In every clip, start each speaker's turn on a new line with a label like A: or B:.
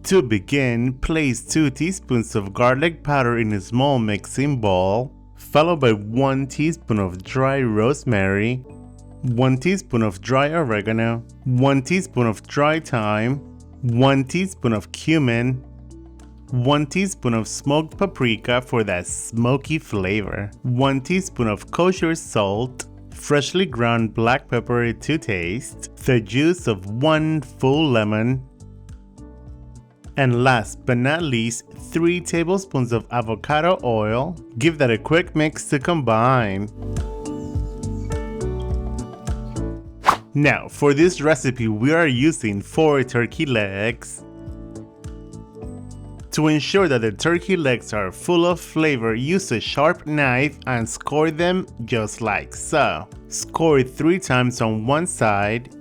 A: To begin, place 2 teaspoons of garlic powder in a small mixing bowl, followed by 1 teaspoon of dry rosemary, 1 teaspoon of dry oregano, 1 teaspoon of dry thyme, 1 teaspoon of cumin, 1 teaspoon of smoked paprika for that smoky flavor, 1 teaspoon of kosher salt, freshly ground black pepper to taste, the juice of 1 full lemon, and last but not least, 3 tablespoons of avocado oil. Give that a quick mix to combine. Now, for this recipe, we are using 4 turkey legs. To ensure that the turkey legs are full of flavor, use a sharp knife and score them just like so. Score 3 times on one side.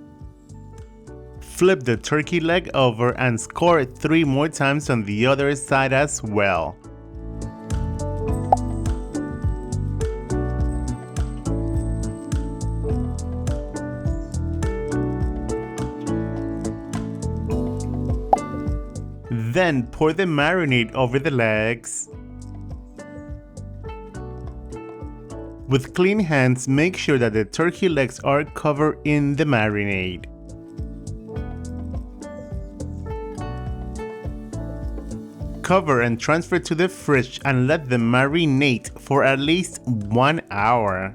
A: Flip the turkey leg over and score it 3 more times on the other side as well. Then pour the marinade over the legs. With clean hands, make sure that the turkey legs are covered in the marinade. Cover and transfer to the fridge and let them marinate for at least 1 hour.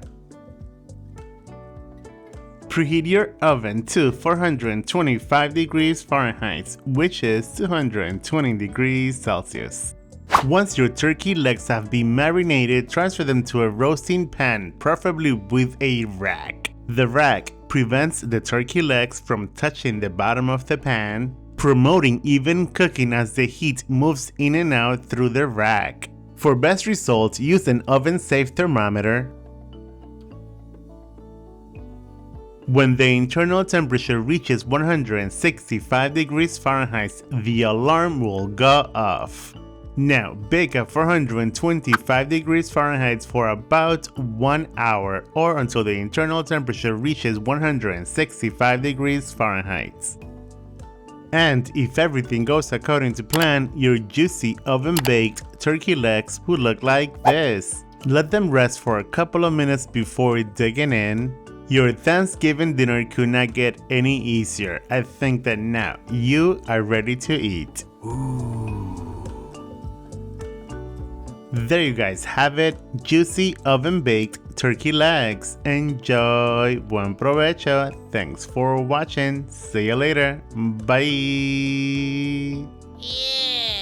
A: Preheat your oven to 425 degrees Fahrenheit, which is 220 degrees Celsius. Once your turkey legs have been marinated, transfer them to a roasting pan, preferably with a rack. The rack prevents the turkey legs from touching the bottom of the pan, promoting even cooking as the heat moves in and out through the rack. For best results, use an oven-safe thermometer. When the internal temperature reaches 165 degrees Fahrenheit, the alarm will go off. Now, bake at 425 degrees Fahrenheit for about 1 hour or until the internal temperature reaches 165 degrees Fahrenheit. And if everything goes according to plan, your juicy oven-baked turkey legs will look like this. Let them rest for a couple of minutes before digging in. Your Thanksgiving dinner could not get any easier. I think that now you are ready to eat. Ooh. There you guys have it, juicy oven-baked turkey legs. Enjoy, buen provecho, thanks for watching, see you later, bye!
B: Yeah!